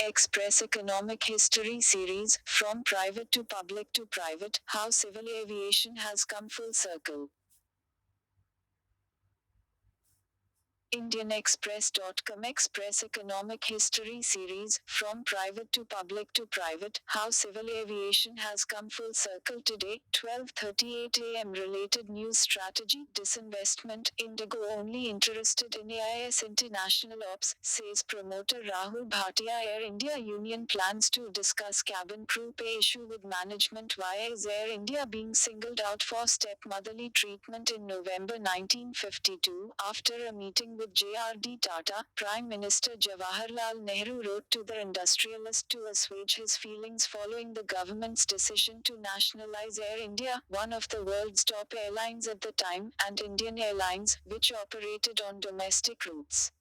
Express Economic History Series, From Private to Public to Private, How Civil Aviation Has Come Full Circle. IndianExpress.com Express Economic History Series, From Private to Public to Private, How Civil Aviation Has Come Full Circle. Today, 12:38 am. Related news: strategy, disinvestment, Indigo only interested in AIS International Ops, says promoter Rahul Bhatia. Air India Union plans to discuss cabin crew pay issue with management. Why is Air India being singled out for stepmotherly treatment? In November 1952, after a meeting with J.R.D. Tata, Prime Minister Jawaharlal Nehru wrote to the industrialist to assuage his feelings following the government's decision to nationalize Air India, one of the world's top airlines at the time, and Indian Airlines, which operated on domestic routes.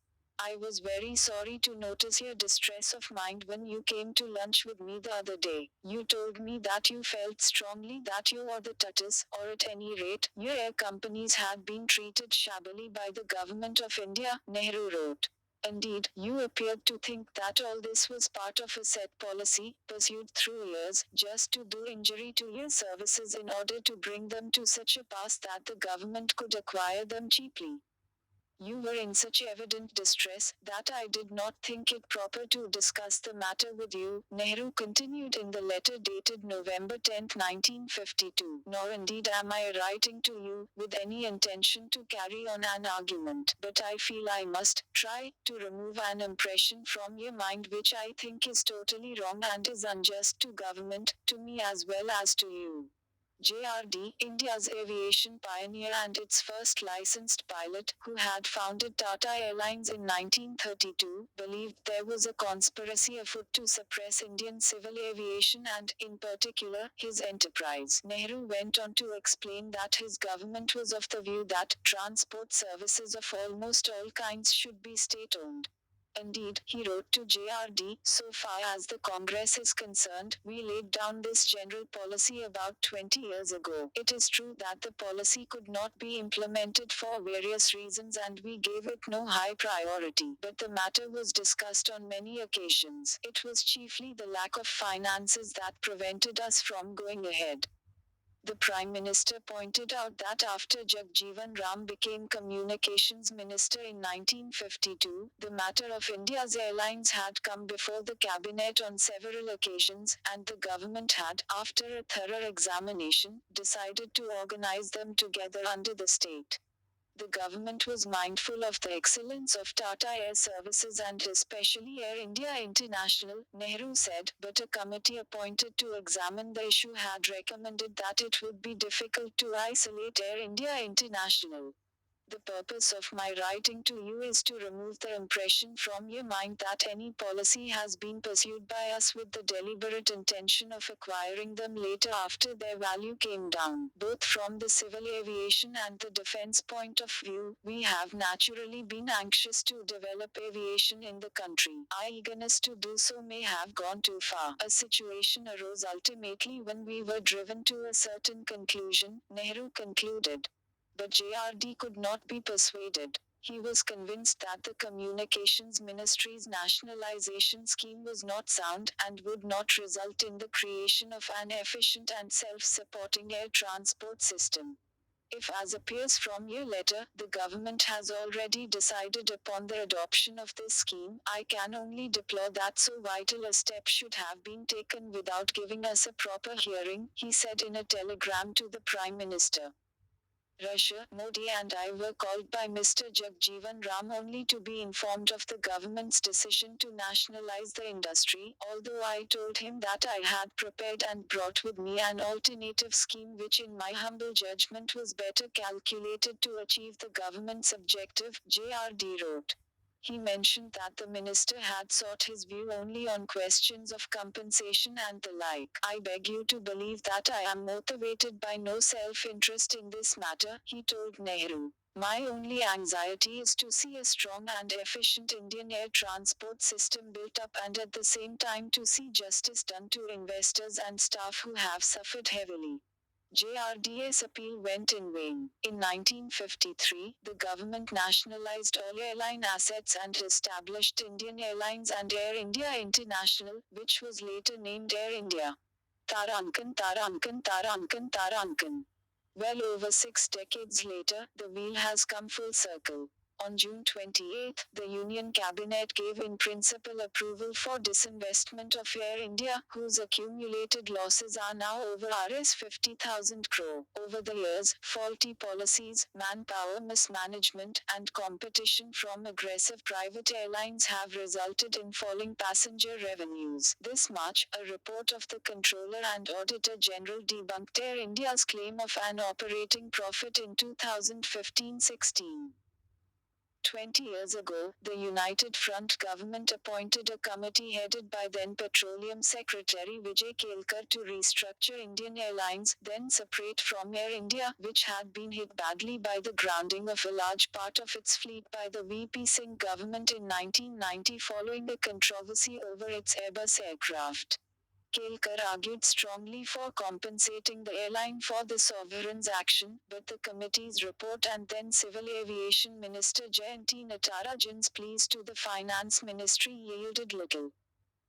I was very sorry to notice your distress of mind when you came to lunch with me the other day. You told me that you felt strongly that you or the Tatas, or at any rate, your air companies had been treated shabbily by the government of India, Nehru wrote. Indeed, you appeared to think that all this was part of a set policy, pursued through years, just to do injury to your services in order to bring them to such a pass that the government could acquire them cheaply. You were in such evident distress that I did not think it proper to discuss the matter with you, Nehru continued in the letter dated November 10, 1952. Nor indeed am I writing to you with any intention to carry on an argument, but I feel I must try to remove an impression from your mind which I think is totally wrong and is unjust to government, to me as well as to you. JRD, India's aviation pioneer and its first licensed pilot, who had founded Tata Airlines in 1932, believed there was a conspiracy afoot to suppress Indian civil aviation and, in particular, his enterprise. Nehru went on to explain that his government was of the view that transport services of almost all kinds should be state-owned. Indeed, he wrote to JRD, so far as the Congress is concerned, we laid down this general policy about 20 years ago. It is true that the policy could not be implemented for various reasons and we gave it no high priority. But the matter was discussed on many occasions. It was chiefly the lack of finances that prevented us from going ahead. The Prime Minister pointed out that after Jagjeevan Ram became Communications Minister in 1952, the matter of India's airlines had come before the cabinet on several occasions, and the government had, after a thorough examination, decided to organize them together under the state. The government was mindful of the excellence of Tata Air Services and especially Air India International, Nehru said, but a committee appointed to examine the issue had recommended that it would be difficult to isolate Air India International. The purpose of my writing to you is to remove the impression from your mind that any policy has been pursued by us with the deliberate intention of acquiring them later after their value came down. Both from the civil aviation and the defense point of view, we have naturally been anxious to develop aviation in the country. Our eagerness to do so may have gone too far. A situation arose ultimately when we were driven to a certain conclusion, Nehru concluded. But JRD could not be persuaded. He was convinced that the Communications Ministry's nationalization scheme was not sound and would not result in the creation of an efficient and self-supporting air transport system. If, as appears from your letter, the government has already decided upon the adoption of this scheme, I can only deplore that so vital a step should have been taken without giving us a proper hearing, he said in a telegram to the Prime Minister. Russia, Modi and I were called by Mr. Jagjeevan Ram only to be informed of the government's decision to nationalize the industry, although I told him that I had prepared and brought with me an alternative scheme which in my humble judgment was better calculated to achieve the government's objective, JRD wrote. He mentioned that the minister had sought his view only on questions of compensation and the like. I beg you to believe that I am motivated by no self-interest in this matter, he told Nehru. My only anxiety is to see a strong and efficient Indian air transport system built up and at the same time to see justice done to investors and staff who have suffered heavily. JRDS appeal went in vain. In 1953, the government nationalized all airline assets and established Indian Airlines and Air India International, which was later named Air India. Tarankan, Tarankan, Tarankan, Tarankan. Well over 6 decades later, the wheel has come full circle. On June 28, the Union Cabinet gave in principle approval for disinvestment of Air India, whose accumulated losses are now over Rs 50,000 crore. Over the years, faulty policies, manpower mismanagement, and competition from aggressive private airlines have resulted in falling passenger revenues. This March, a report of the Controller and Auditor General debunked Air India's claim of an operating profit in 2015-16. 20 years ago, the United Front government appointed a committee headed by then Petroleum Secretary Vijay Kelkar to restructure Indian Airlines, then separate from Air India, which had been hit badly by the grounding of a large part of its fleet by the VP Singh government in 1990 following a controversy over its Airbus aircraft. Kelkar argued strongly for compensating the airline for the sovereign's action, but the committee's report and then Civil Aviation Minister Jayanti Natarajan's pleas to the Finance Ministry yielded little.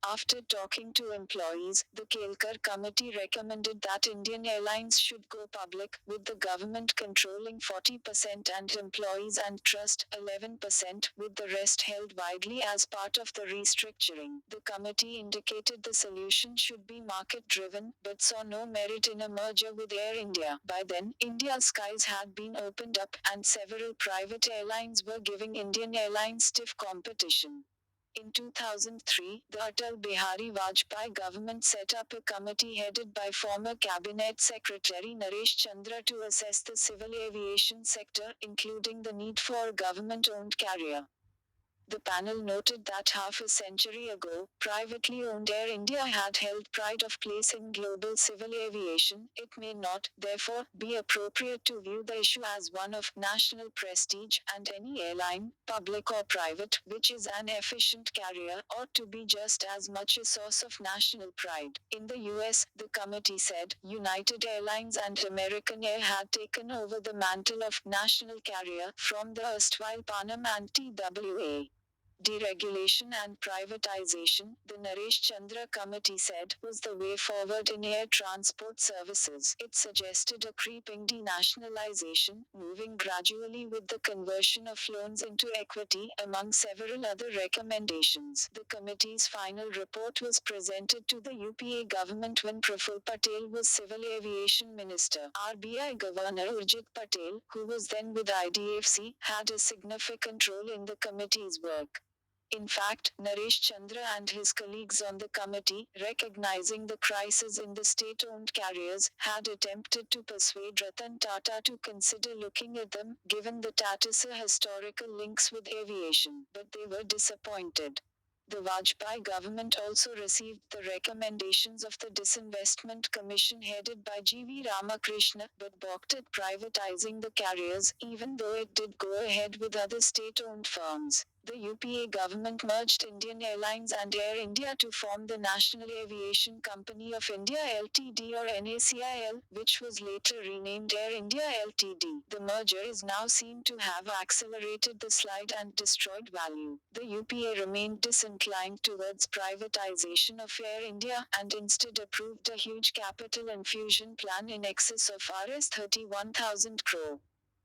After talking to employees, the Kelkar committee recommended that Indian Airlines should go public, with the government controlling 40% and employees and trust 11%, with the rest held widely as part of the restructuring. The committee indicated the solution should be market driven, but saw no merit in a merger with Air India. By then, India's skies had been opened up, and several private airlines were giving Indian Airlines stiff competition. In 2003, the Atal Bihari Vajpayee government set up a committee headed by former Cabinet Secretary Naresh Chandra to assess the civil aviation sector, including the need for a government-owned carrier. The panel noted that half a century ago, privately owned Air India had held pride of place in global civil aviation. It may not, therefore, be appropriate to view the issue as one of national prestige, and any airline, public or private, which is an efficient carrier, ought to be just as much a source of national pride. In the US, the committee said, United Airlines and American Air had taken over the mantle of national carrier from the erstwhile Pan Am and TWA. Deregulation and privatization, the Naresh Chandra Committee said, was the way forward in air transport services. It suggested a creeping denationalization, moving gradually with the conversion of loans into equity, among several other recommendations. The committee's final report was presented to the UPA government when Praful Patel was Civil Aviation Minister. RBI Governor Urjit Patel, who was then with IDFC, had a significant role in the committee's work. In fact, Naresh Chandra and his colleagues on the committee, recognizing the crisis in the state-owned carriers, had attempted to persuade Ratan Tata to consider looking at them, given the Tata's historical links with aviation, but they were disappointed. The Vajpayee government also received the recommendations of the Disinvestment Commission headed by G.V. Ramakrishna, but balked at privatizing the carriers, even though it did go ahead with other state-owned firms. The UPA government merged Indian Airlines and Air India to form the National Aviation Company of India Ltd or NACIL, which was later renamed Air India Ltd. The merger is now seen to have accelerated the slide and destroyed value. The UPA remained disinclined towards privatization of Air India and instead approved a huge capital infusion plan in excess of Rs 31,000 crore.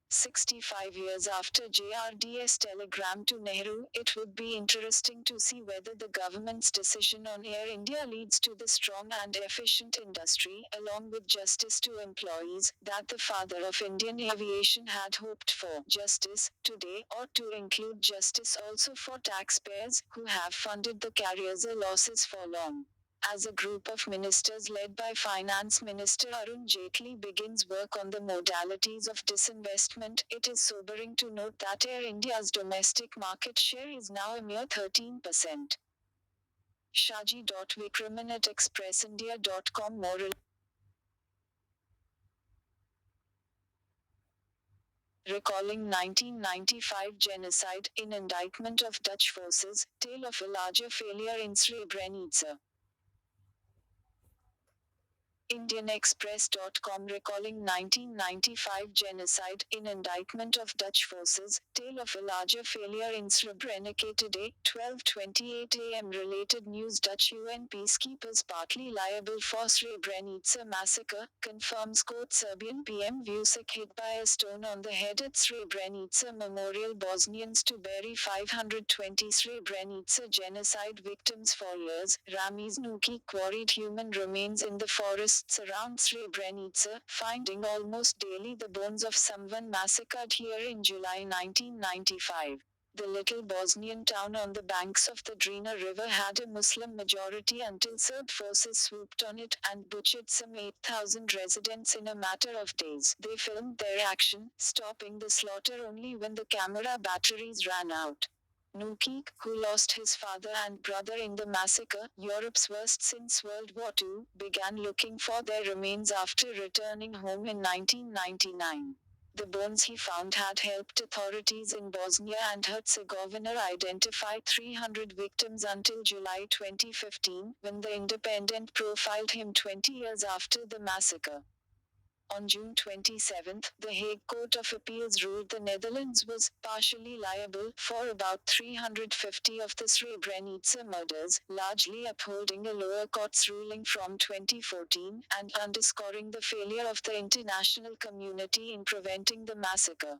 65 years after JRDS telegram to Nehru, it would be interesting to see whether the government's decision on Air India leads to the strong and efficient industry, along with justice to employees, that the father of Indian aviation had hoped for. Justice, today, ought to include justice also for taxpayers, who have funded the carriers' losses for long. As a group of ministers led by Finance Minister Arun Jaitley begins work on the modalities of disinvestment, it is sobering to note that Air India's domestic market share is now a mere 13%. Shaji.Vikraman at expressindia.com. Moral: recalling 1995 genocide, in indictment of Dutch forces, tale of a larger failure in Srebrenica. IndianExpress.com recalling 1995 genocide in indictment of Dutch forces, tale of a larger failure in Srebrenica today, 12:28 a.m. Related news Dutch UN peacekeepers partly liable for Srebrenica massacre, confirms court Serbian PM Vučić hit by a stone on the head at Srebrenica memorial Bosnians to bury 520 Srebrenica genocide victims for years, Ramiz Nuki quarried human remains in the forests around Srebrenica, finding almost daily the bones of someone massacred here in July 1995. The little Bosnian town on the banks of the Drina River had a Muslim majority until Serb forces swooped on it and butchered some 8,000 residents in a matter of days. They filmed their action, stopping the slaughter only when the camera batteries ran out. Nukic, who lost his father and brother in the massacre, Europe's worst since World War II, began looking for their remains after returning home in 1999. The bones he found had helped authorities in Bosnia and Herzegovina identify 300 victims until July 2015, when The Independent profiled him 20 years after the massacre. On June 27, the Hague Court of Appeals ruled the Netherlands was partially liable for about 350 of the Srebrenica murders, largely upholding a lower court's ruling from 2014 and underscoring the failure of the international community in preventing the massacre.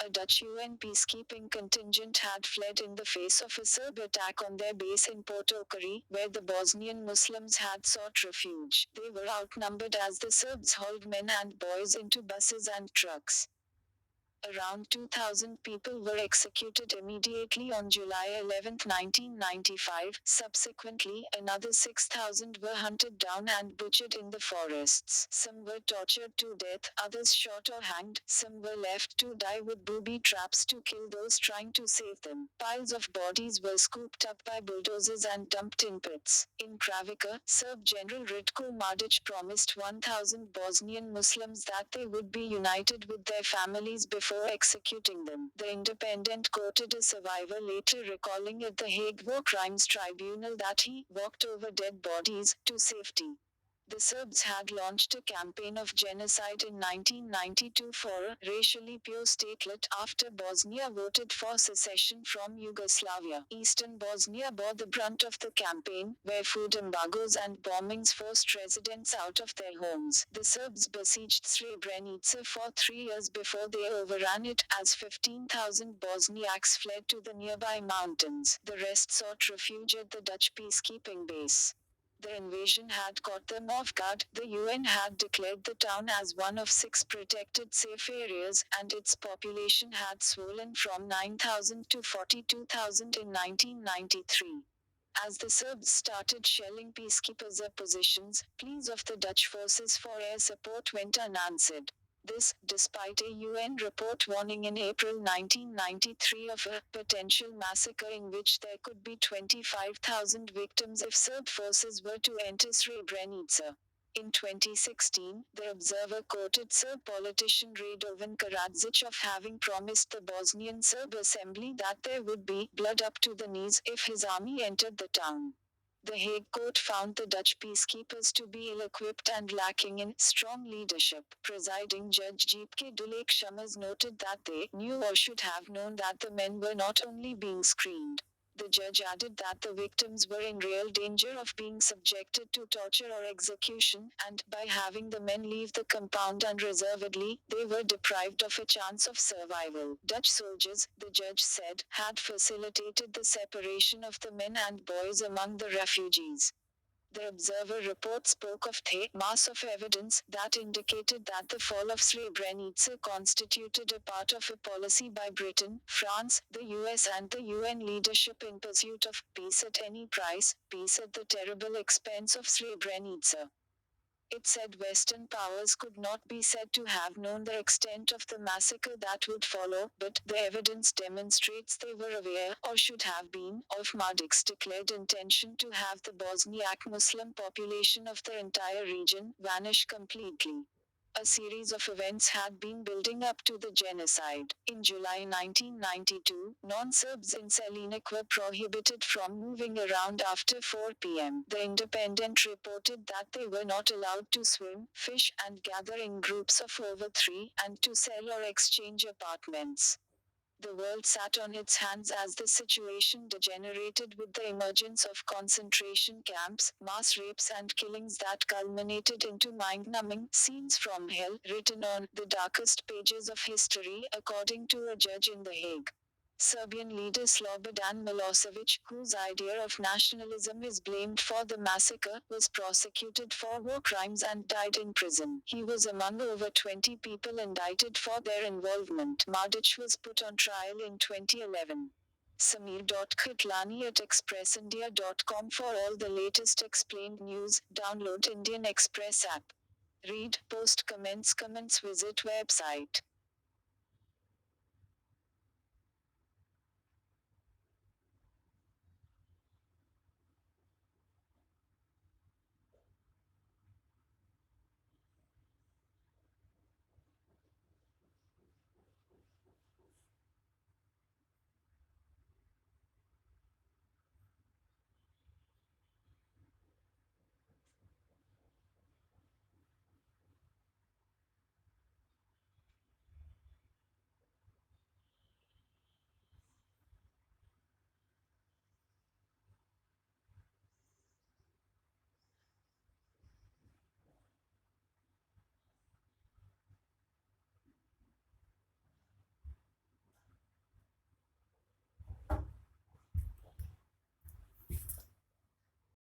A Dutch UN peacekeeping contingent had fled in the face of a Serb attack on their base in Potokari, where the Bosnian Muslims had sought refuge. They were outnumbered as the Serbs hauled men and boys into buses and trucks. Around 2,000 people were executed immediately on July 11, 1995. Subsequently, another 6,000 were hunted down and butchered in the forests. Some were tortured to death, others shot or hanged, some were left to die with booby traps to kill those trying to save them. Piles of bodies were scooped up by bulldozers and dumped in pits. In Kravica, Serb General Ratko Mladic promised 1,000 Bosnian Muslims that they would be united with their families before executing them. The Independent quoted a survivor later recalling at the Hague War Crimes Tribunal that he walked over dead bodies to safety. The Serbs had launched a campaign of genocide in 1992 for a racially pure statelet after Bosnia voted for secession from Yugoslavia. Eastern Bosnia bore the brunt of the campaign, where food embargoes and bombings forced residents out of their homes. The Serbs besieged Srebrenica for 3 years before they overran it, as 15,000 Bosniaks fled to the nearby mountains. The rest sought refuge at the Dutch peacekeeping base. The invasion had caught them off guard. The UN had declared the town as one of 6 protected safe areas, and its population had swollen from 9,000 to 42,000 in 1993. As the Serbs started shelling peacekeepers' positions, pleas of the Dutch forces for air support went unanswered. This, despite a UN report warning in April 1993 of a potential massacre in which there could be 25,000 victims if Serb forces were to enter Srebrenica. In 2016, the Observer quoted Serb politician Radovan Karadzic of having promised the Bosnian Serb Assembly that there would be blood up to the knees if his army entered the town. The Hague Court found the Dutch peacekeepers to be ill-equipped and lacking in strong leadership. Presiding Judge Jeepke Dulek Shumers noted that they knew or should have known that the men were not only being screened. The judge added that the victims were in real danger of being subjected to torture or execution, and by having the men leave the compound unreservedly, they were deprived of a chance of survival. Dutch soldiers, the judge said, had facilitated the separation of the men and boys among the refugees. The Observer report spoke of the mass of evidence that indicated that the fall of Srebrenica constituted a part of a policy by Britain, France, the US and the UN leadership in pursuit of peace at any price, peace at the terrible expense of Srebrenica. It said Western powers could not be said to have known the extent of the massacre that would follow, but the evidence demonstrates they were aware, or should have been, of Mladic's declared intention to have the Bosniak Muslim population of the entire region vanish completely. A series of events had been building up to the genocide. In July 1992, non-Serbs in Selinik were prohibited from moving around after 4 p.m. The Independent reported that they were not allowed to swim, fish, and gather in groups of over three, and to sell or exchange apartments. The world sat on its hands as the situation degenerated with the emergence of concentration camps, mass rapes and killings that culminated into mind-numbing scenes from hell written on the darkest pages of history, according to a judge in The Hague. Serbian leader Slobodan Milosevic, whose idea of nationalism is blamed for the massacre, was prosecuted for war crimes and died in prison. He was among over 20 people indicted for their involvement. Mladic was put on trial in 2011. Samir.Kitlani at expressindia.com for all the latest explained news. Download Indian Express app. Read, post comments, visit website.